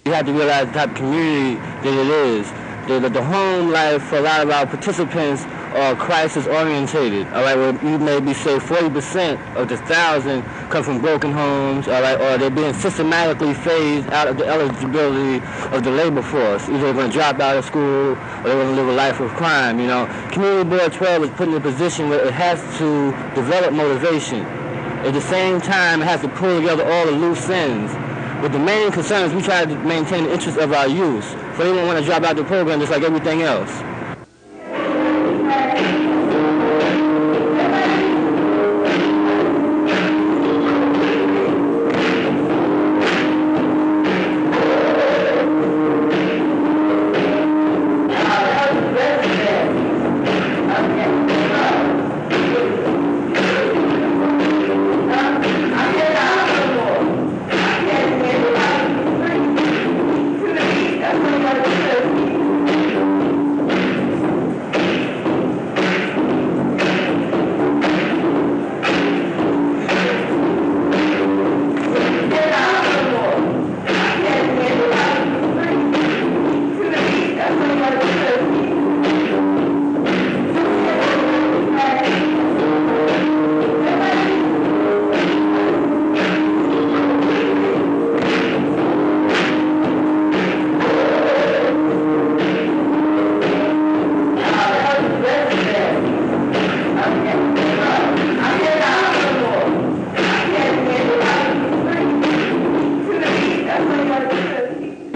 You have to realize the type of community that it is. The home life for a lot of our participants are crisis-orientated. All right, well, you maybe say 40% of the 1,000 come from broken homes, all right, or they're being systematically phased out of the eligibility of the labor force. Either they're going to drop out of school or they're going to live a life of crime, you know. Community Board 12 is put in a position where it has to develop motivation. At the same time, it has to pull together all the loose ends. But the main concern is we try to maintain the interests of our youth. So they don't want to drop out the program just like everything else.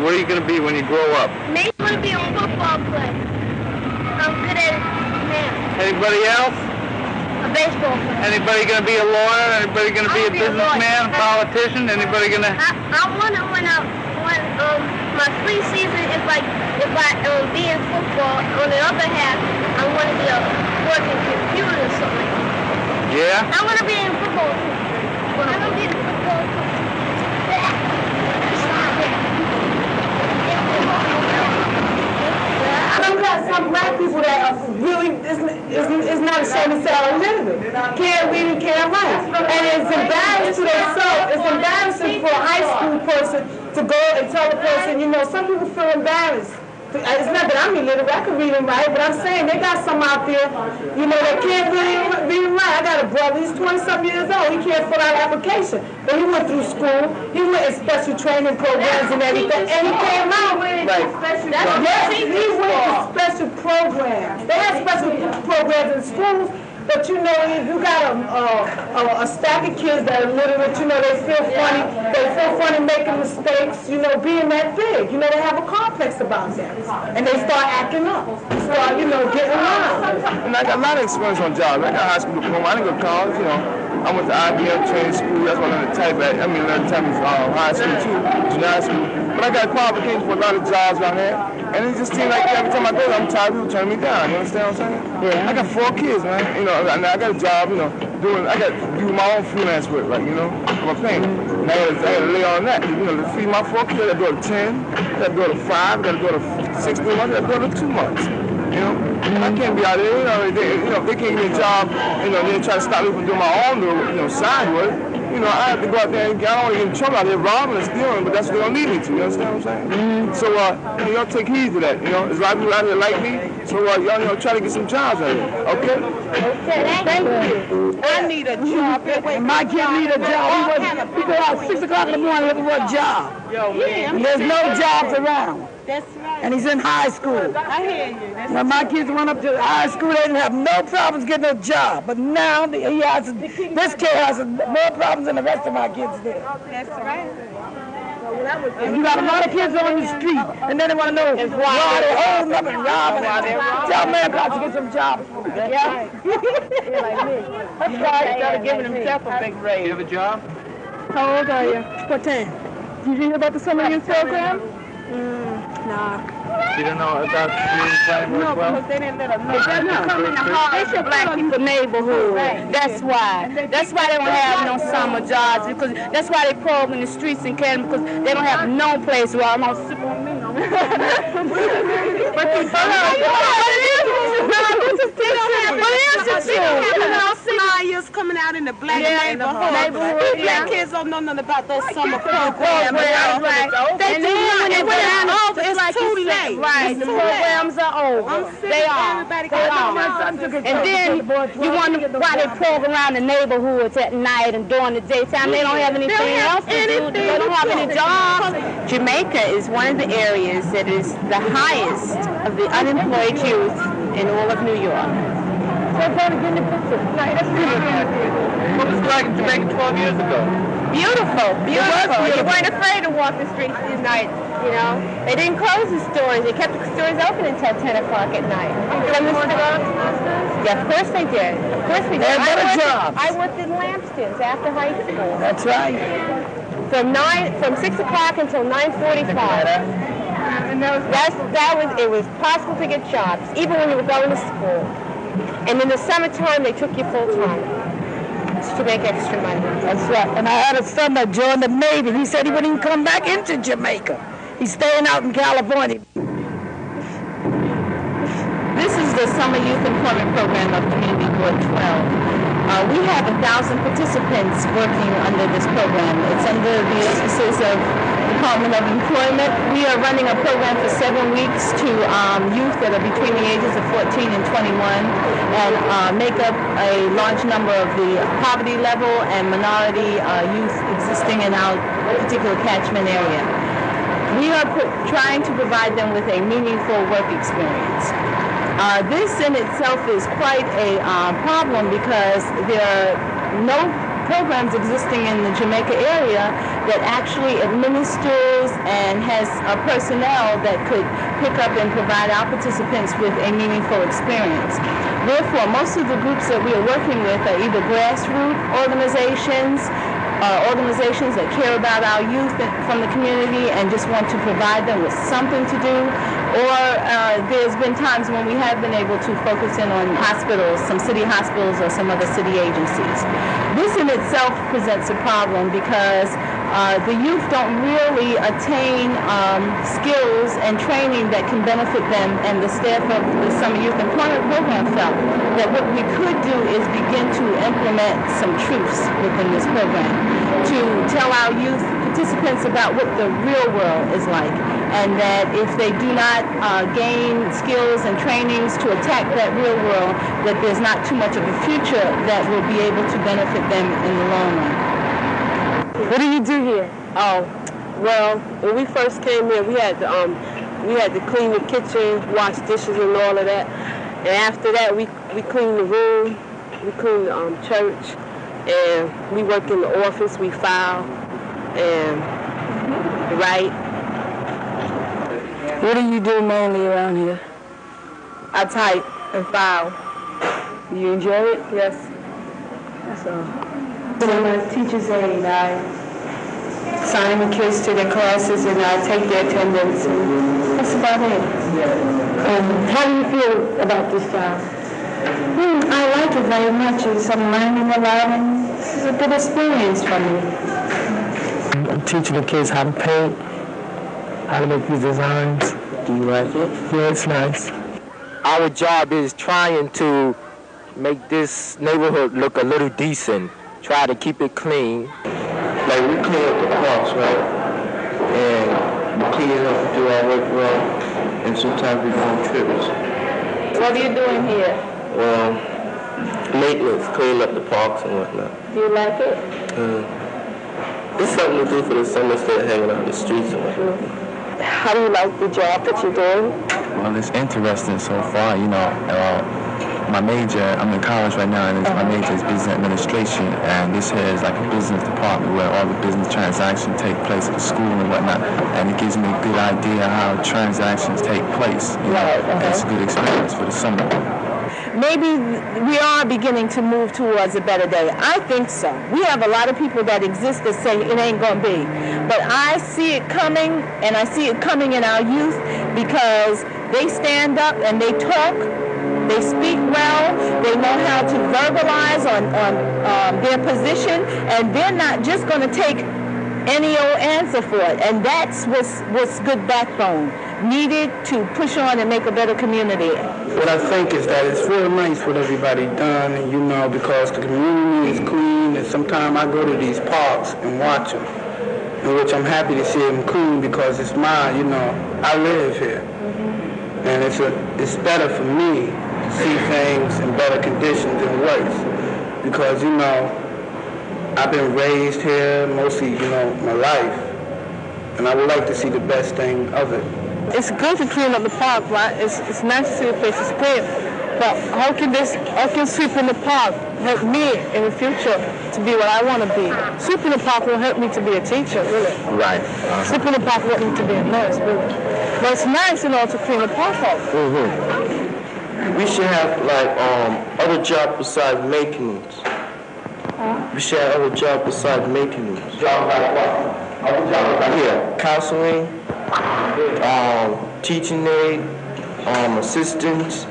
What are you going to be when you grow up? Maybe I want to be a football player. I'm good at it now. Anybody else? A baseball player. Anybody going to be a lawyer? Anybody going to be a businessman, a politician? Anybody going to... I want to when my free season is like if I be in football. On the other half, I want to be a working computer or something. Yeah? I want to be in football. I want to be in football. Some black people that are really, it's not a shame to say are illiterate. Can't read and can't write. And it's embarrassing to themselves, it's embarrassing for a high school person to go and tell a person, you know, some people feel embarrassed. It's not that I'm illiterate, I can read and write, but I'm saying they got some out there, you know, that can't read and write. I got a brother, he's 20-something years old, he can't fill out an application. But he went through school, he went in special training programs and everything, and he came out with yes, he went to special programs. They have special programs in schools, but you know, if you got a stack of kids that are illiterate, you know, they feel funny making mistakes, you know, being that big. You know, they have a complex about that. And they start acting up. Start, you know, getting around. And I got a lot of experience on jobs. I got high school diploma. I didn't go to college, you know. I went to IBM training school. That's what I learned to type at. I mean, I learned to type in high school too, junior high school. But I got qualifications for a lot of jobs around here. And it just seems like every time I go there, I'm tired of people turning me down. You understand what I'm saying? Yeah. I got 4 kids, man. You know, and I got a job, you know, I got to do my own freelance work, like, you know, I'm a painter. And I got to lay on that, you know, to feed my 4 kids. I got to go to 10, I got to go to 5, I got to go to 16 months, I got to go to 2 months. You know, I can't be out there, you know, if they can't get a job, you know, they try to stop me from doing my own little, you know, side work. You know, I have to go out there and I don't want to get in trouble out there robbing and stealing, but that's what they don't need me to, you understand what I'm saying? So, you know, y'all take heed to that, you know. There's a lot of people out here like me, so y'all, you know, try to get some jobs out here, okay? Okay, thank you. I need a job. And my kid need a job. He go out 6 o'clock in the morning looking for a job. And there's no jobs around. That's right. And he's in high school. I hear you. When my kids went up to high school, they didn't have no problems getting a job. But now this kid has more problems than the rest of my kids did. That's right. And you got a lot of kids on the street, and then they want to know why they're holding up and robbing. Tell man got to get some jobs. Yeah. Like me. That's why he started giving himself a big raise. You have a job? How old are you? What time? Did you hear about the summer youth program? Nah. You don't know about community planning work well? No, because they didn't let us know. It doesn't come in the heart of the black people neighborhood. That's why. That's why they don't have no summer jobs, because that's why they pull up in the streets in Canada, because they don't have no place where I'm going to sip on me. Flyers coming out out in the black neighborhood. Black kids don't know nothing about those summer programs. Right. And then when they went out, it's too late. Right. The programs are over. They are. And then you wonder why they program around the neighborhoods at night and during the daytime. They don't have anything else to do. They don't have any jobs. Jamaica is one of the areas that is the highest of the unemployed youth in all of New York. What was it like in Jamaica 12 years ago? Beautiful. You weren't afraid to walk the streets these nights, you know. They didn't close the stores. They kept the stores open until 10 o'clock at night. Yeah, of course they did. Of course we did. I worked in Lampston's after high school. That's right. From 6 o'clock until 9:45. It was possible to get jobs, even when you were going to school. And in the summertime, they took you full time to make extra money. That's right. And I had a son that joined the Navy. He said he wouldn't even come back into Jamaica. He's staying out in California. This is the Summer Youth Employment Program of Community Board 12. We have 1,000 participants working under this program. It's under the auspices of Department of Employment. We are running a program for 7 weeks to youth that are between the ages of 14 and 21 and make up a large number of the poverty level and minority youth existing in our particular catchment area. We are trying to provide them with a meaningful work experience. This in itself is quite a problem because there are no programs existing in the Jamaica area that actually administers and has personnel that could pick up and provide our participants with a meaningful experience. Therefore, most of the groups that we are working with are either grassroots organizations, organizations that care about our youth from the community and just want to provide them with something to do, or there's been times when we have been able to focus in on hospitals, some city hospitals or some other city agencies. This in itself presents a problem because the youth don't really attain skills and training that can benefit them, and the staff of the Summer Youth Employment Program felt that what we could do is begin to implement some truths within this program to tell our youth participants about what the real world is like, and that if they do not gain skills and trainings to attack that real world, that there's not too much of a future that will be able to benefit them in the long run. What do you do here? Oh, well, when we first came here, we had to clean the kitchen, wash dishes, and all of that. And after that, we cleaned the room, we cleaned the church, and we work in the office. We file and write. What do you do mainly around here? I type and file. You enjoy it? Yes. That's all. I'm a teacher's aide. I sign the kids to their classes and I take their attendance. And that's about it. How do you feel about this job? I like it very much. I'm learning a lot and this is a good experience for me. I'm teaching the kids how to paint, how to make these designs. Do you like it? Yeah, it's nice. Our job is trying to make this neighborhood look a little decent. Try to keep it clean. Like we clean up the parks, right? And we clean it up and do our work well. And sometimes we go on trips. What are you doing here? Well, maintenance, clean up the parks and whatnot. Do you like it? It's something to do for the summer instead of hanging out in the streets and whatnot. How do you like the job that you're doing? Well, it's interesting so far, you know. My major, I'm in college right now, and my major is business administration, and this here is like a business department where all the business transactions take place at the school and whatnot, and it gives me a good idea how transactions take place. You know, it's a good experience for the summer. Maybe we are beginning to move towards a better day. I think so. We have a lot of people that exist that say it ain't going to be. But I see it coming, and I see it coming in our youth because they stand up and they talk. They speak well. They know how to verbalize on their position, and they're not just going to take any old answer for it. And that's what's good backbone. needed to push on and make a better community? What I think is that it's real nice what everybody done, and you know, because the community is clean, and sometimes I go to these parks and watch them, in which I'm happy to see them clean because it's mine, you know, I live here. And it's better for me to see things in better conditions than worse, because, you know, I've been raised here mostly, you know, my life, and I would like to see the best thing of it. It's good to clean up the park, right? It's nice to see the place is clean. But how can sweeping the park help me in the future to be what I want to be? Sweeping the park will help me to be a teacher, really. Right. Sweeping the park will help me to be a nurse, really. But it's nice, you know, to clean the park up. We should have like other jobs besides maintenance. We should have other jobs besides maintenance. Job like what? Other job like Yeah, counseling, teaching aid, assistants.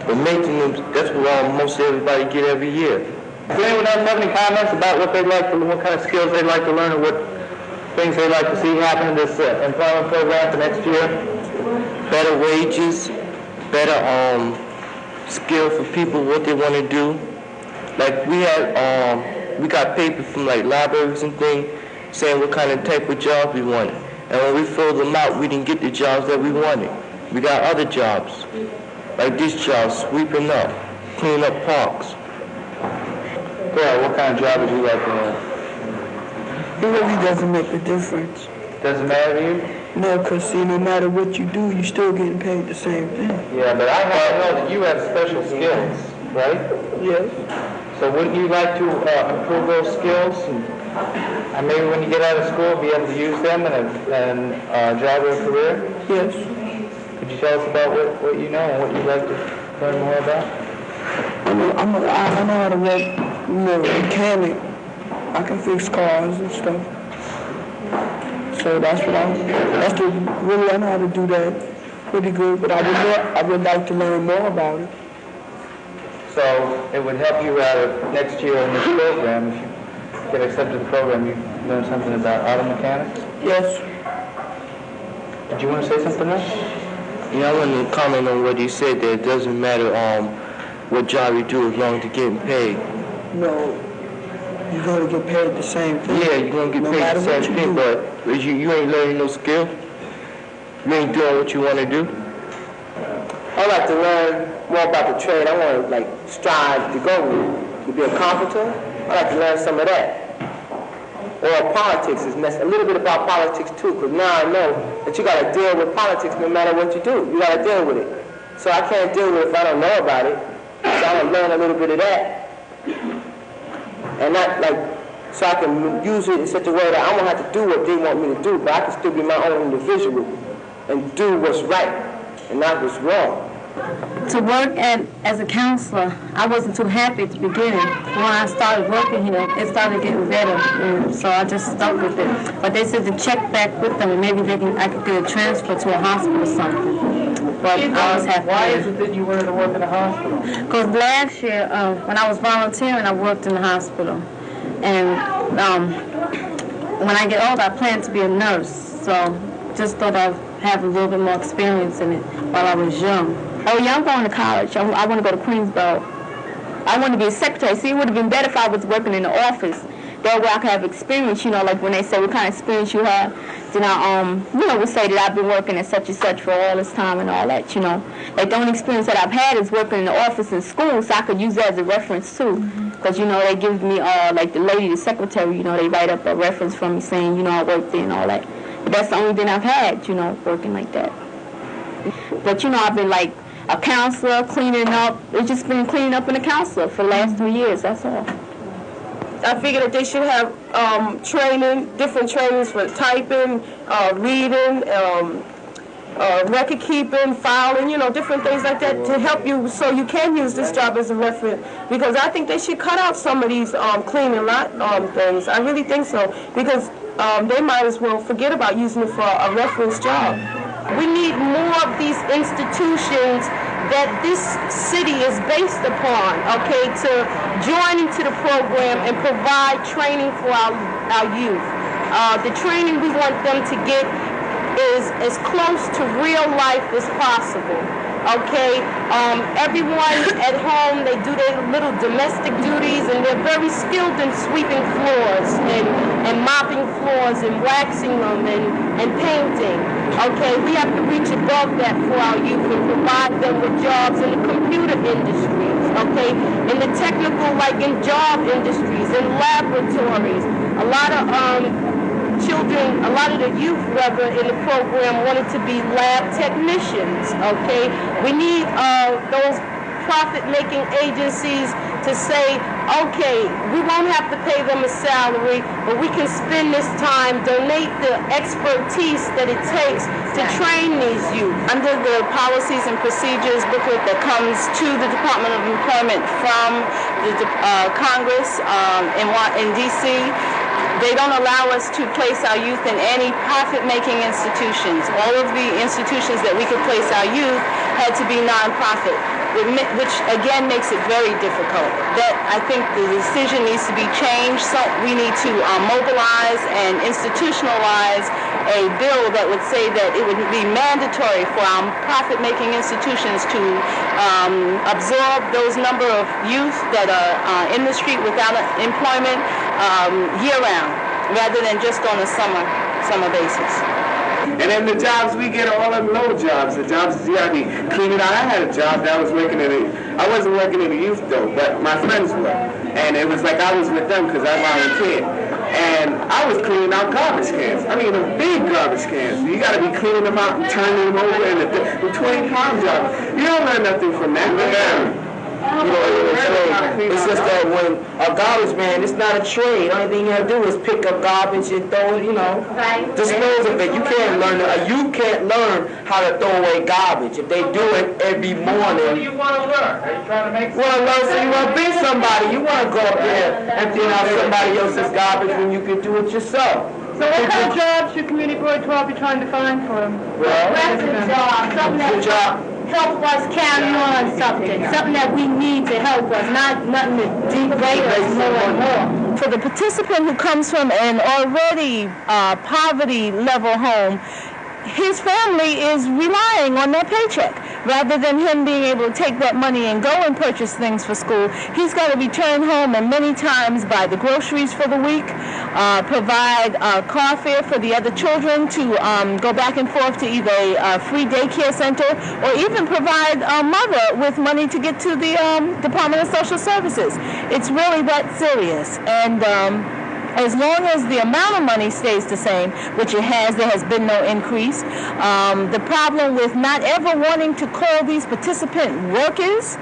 But maintenance, that's what most everybody get every year. Does anyone else have any comments about what they'd like to, what kind of skills they'd like to learn, or what things they'd like to see happen in this employment program for next year? Better wages, better skill for people, what they want to do. Like we got papers from like libraries and things saying what kind of type of jobs we wanted. And when we filled them out, we didn't get the jobs that we wanted. We got other jobs, like this job, sweeping up, cleaning up parks. Yeah, what kind of job would you like to have? It really doesn't make a difference. Doesn't matter to you? No, because see, no matter what you do, you're still getting paid the same thing. Yeah, but I happen to know that you have special skills, right? Yes. So wouldn't you like to improve those skills and maybe when you get out of school be able to use them and drive your career? Yes. Could you tell us about what you know and what you'd like to learn more about? I know how to work, you know, mechanic. I can fix cars and stuff. So that's really I know how to do that pretty good, but I would like to learn more about it. So it would help you out of next year in this program, if you get accepted to the program, you learn something about auto mechanics? Yes. Did you want to say something else? Yeah, I want to comment on what he said, that it doesn't matter what job you do as long as you're getting paid. No, you're going to get paid the same thing. Yeah, you're going to get paid the same thing, but you ain't learning no skill. You ain't doing what you want to do. I'd like to learn more about the trade. I want to, like, strive to go to be a carpenter. I'd like to learn some of that. Or politics is a little bit about politics too, because now I know that you got to deal with politics no matter what you do. You got to deal with it. So I can't deal with it if I don't know about it. So I want to learn a little bit of that. And not like, so I can use it in such a way that I won't have to do what they want me to do, but I can still be my own individual and do what's right and not what's wrong. To work as a counselor, I wasn't too happy at the beginning. When I started working here, it started getting better, so I just stuck with it. But they said to check back with them, and maybe I could get a transfer to a hospital or something. But I was happy. Why is it that you wanted to work in a hospital? Because last year, when I was volunteering, I worked in the hospital. And when I get older, I plan to be a nurse. So just thought I'd have a little bit more experience in it while I was young. Oh yeah, I'm going to college. I want to go to Queensboro. I want to be a secretary. See, it would have been better if I was working in the office. That way I could have experience, you know, like when they say what kind of experience you have, then I, would say that I've been working at such and such for all this time and all that, you know. Like the only experience that I've had is working in the office in school, so I could use that as a reference too. Because, you know, they give me, like the lady, the secretary, you know, they write up a reference for me saying, you know, I worked there and all that. But that's the only thing I've had, you know, working like that. But, you know, I've been like a counselor, cleaning up. It's just been cleaning up in a counselor for the last 3 years, that's all. I figure that they should have training, different trainings for typing, reading, record keeping, filing, you know, different things like that to help you so you can use this job as a reference. Because I think they should cut out some of these cleaning lot things. I really think so. Because they might as well forget about using it for a reference job. We need more of these institutions that this city is based upon, okay, to join into the program and provide training for our youth. The training we want them to get is as close to real life as possible. Okay, everyone at home, they do their little domestic duties, and they're very skilled in sweeping floors and mopping floors and waxing them and painting. Okay, we have to reach above that for our youth and provide them with jobs in the computer industries. Okay, in the technical, like in job industries, in laboratories. A lot of children, a lot of the youth rather in the program wanted to be lab technicians, okay? We need those profit-making agencies to say, okay, we won't have to pay them a salary, but we can spend this time, donate the expertise that it takes to train these youth. Under the policies and procedures booklet that comes to the Department of Employment from the Congress in D.C., they don't allow us to place our youth in any profit-making institutions. All of the institutions that we could place our youth had to be nonprofit, which again makes it very difficult. That I think the decision needs to be changed. So we need to mobilize and institutionalize a bill that would say that it would be mandatory for our profit-making institutions to absorb those number of youth that are in the street without employment year-round, rather than just on a summer basis. And then the jobs we get are all them low jobs. The jobs you gotta be cleaning out. I had a job that I was working in I wasn't working in the youth though, but my friends were. And it was like I was with them because I volunteered. And I was cleaning out garbage cans. I mean, the big garbage cans. You gotta be cleaning them out and turning them over and the 20-pound job. You don't learn nothing from that. You know, it's just that when a garbage man, it's not a trade. Only thing you have to do is pick up garbage and throw it, dispose of it. You can't learn, you can't learn how to throw away garbage. If they do it every morning. What do you want to learn? Are you trying to make want to learn so you want to be somebody. You want to go up there emptying out somebody else's garbage when you can do it yourself. So what kind of jobs should Community Board 12 be trying to find for them? Well, something that help us carry on something that we need to help us, not nothing to degrade us more and more. For the participant who comes from an already poverty level home, his family is relying on their paycheck. Rather than him being able to take that money and go and purchase things for school, he's got to return home and many times buy the groceries for the week, provide car fare for the other children to go back and forth to either a free daycare center or even provide a mother with money to get to the Department of Social Services. It's really that serious. And as long as the amount of money stays the same, which it has, there has been no increase. The problem with not ever wanting to call these participant workers,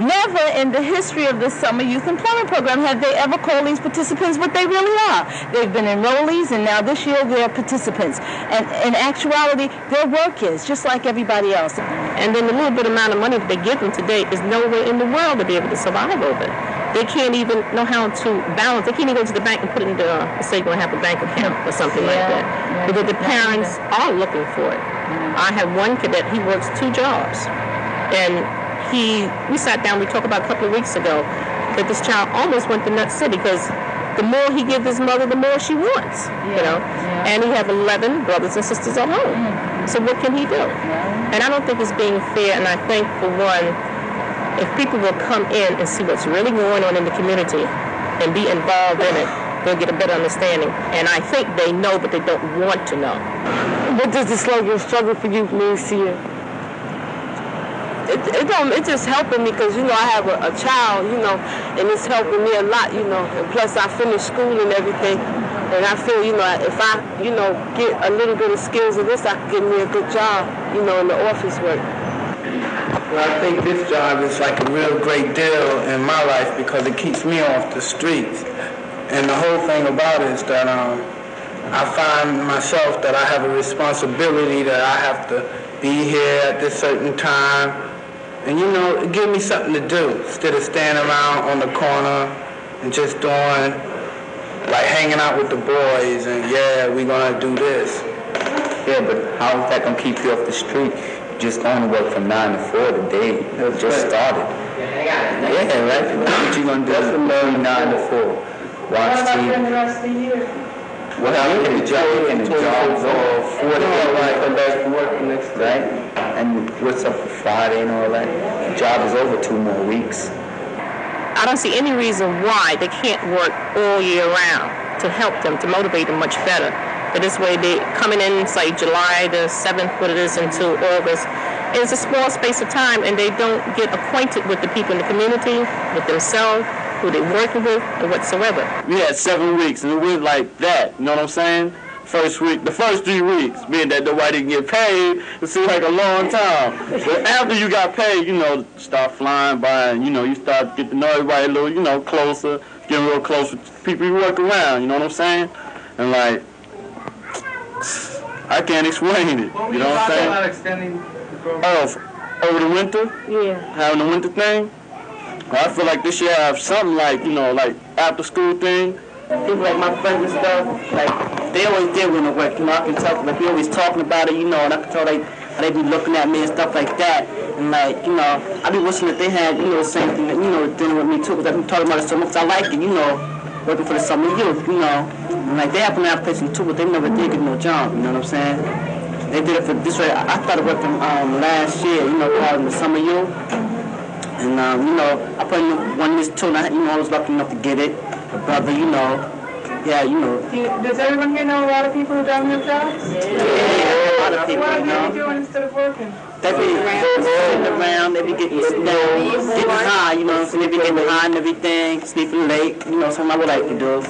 never in the history of the Summer Youth Employment Program have they ever called these participants what they really are. They've been enrollees, and now this year they're participants. And in actuality, they're workers, just like everybody else. And then the little bit amount of money that they give them today is nowhere in the world to be able to survive over. They can't even know how to balance. They can't even go to the bank and put it into, say you're going to have a bank account or something like that. Because the parents are looking for it. I have one cadet, he works 2 jobs. And we sat down, we talked about a couple of weeks ago, that this child almost went to Nut City because the more he gives his mother, the more she wants, And he have 11 brothers and sisters at home. So what can he do? And I don't think it's being fair, and I think, for one, if people will come in and see what's really going on in the community and be involved in it, they'll get a better understanding. And I think they know, but they don't want to know. What does the slogan "Struggle for Youth" mean to you? It's just helping me because, I have a child, and it's helping me a lot, and plus I finished school and everything, and I feel, if I, get a little bit of skills of this, I can get me a good job, in the office work. Well, I think this job is like a real great deal in my life because it keeps me off the streets. And the whole thing about it is that I find myself that I have a responsibility that I have to be here at this certain time. And, it gives me something to do instead of standing around on the corner and just doing, like hanging out with the boys and, we're going to do this. Yeah, but how is that going to keep you off the street? Just going to work from 9 to 4 today. It just started. Yeah, right? What you going to do from 9 to 4? Watch TV. The rest of the year? Well, how can the job's all 40 hours come back to work the next day? And what's up for Friday and all that? The job is over 2 more weeks. I don't see any reason why they can't work all year round to help them, to motivate them much better. But this way, they coming in, say, July the 7th, what it is, into August. It's a small space of time, and they don't get acquainted with the people in the community, with themselves, who they're working with, or whatsoever. We had 7 weeks, and it went like that, you know what I'm saying? First week, the first 3 weeks, being that nobody didn't get paid, it seemed like a long time. But after you got paid, you know, start flying by, and, you know, you start getting to know everybody a little, you know, closer, getting real close with people you work around, you know what I'm saying? And, like, I can't explain it, you know what I'm saying? About extending the program? Oh, over the winter? Yeah. Having the winter thing? Well, I feel like this year have something like, you know, like after school thing. People like my friends and stuff, like, they always did want to work, you know, I can tell, like, we always talking about it, you know, and I can tell, like, how they be looking at me and stuff like that, and, like, you know, I be wishing that they had, you know, the same thing, that, you know, dealing with me, too, because I've been talking about it so much, I like it, you know, working for the summer youth, you know, and, like, they happen to have patients, too, but they never did get no job, you know what I'm saying? They did it for this way. I started working last year, you know, called the summer youth, and, you know, I put in one of these, too, and I, you know, I was lucky enough to get it. Brother, you know, yeah, you know. Does everyone here know a lot of people who don't have jobs? Yeah, a lot of people. What are they doing instead of working? They be sitting around, they be getting high, you know what I'm saying? They be getting high and everything, sleeping late, you know, something I would like to do.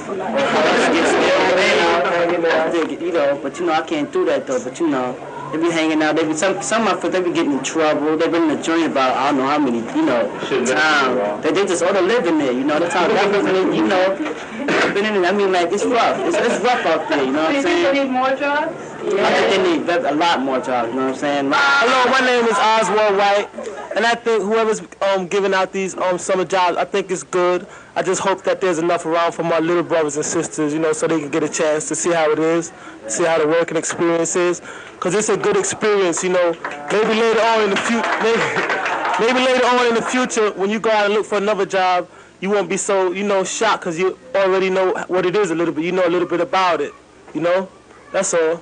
You know, but you know, I can't do that though, but you know. They be hanging out. They be some of my friends. They be getting in trouble. They been in the joint about I don't know how many, you know, times. They just all living there. You know, that's how that was. You know, been in it. I mean, like it's rough. It's rough out there. You know what I'm saying? Do you think they need more jobs? Yeah. I think they need a lot more jobs. You know what I'm saying? Hello, my name is Oswald White, and I think whoever's giving out these summer jobs, I think it's good. I just hope that there's enough around for my little brothers and sisters, you know, so they can get a chance to see how it is, see how the working experience is, because it's a good experience, you know. Maybe later on in the maybe later on in the future, when you go out and look for another job, you won't be so, you know, shocked because you already know what it is a little bit. You know a little bit about it, you know. That's all.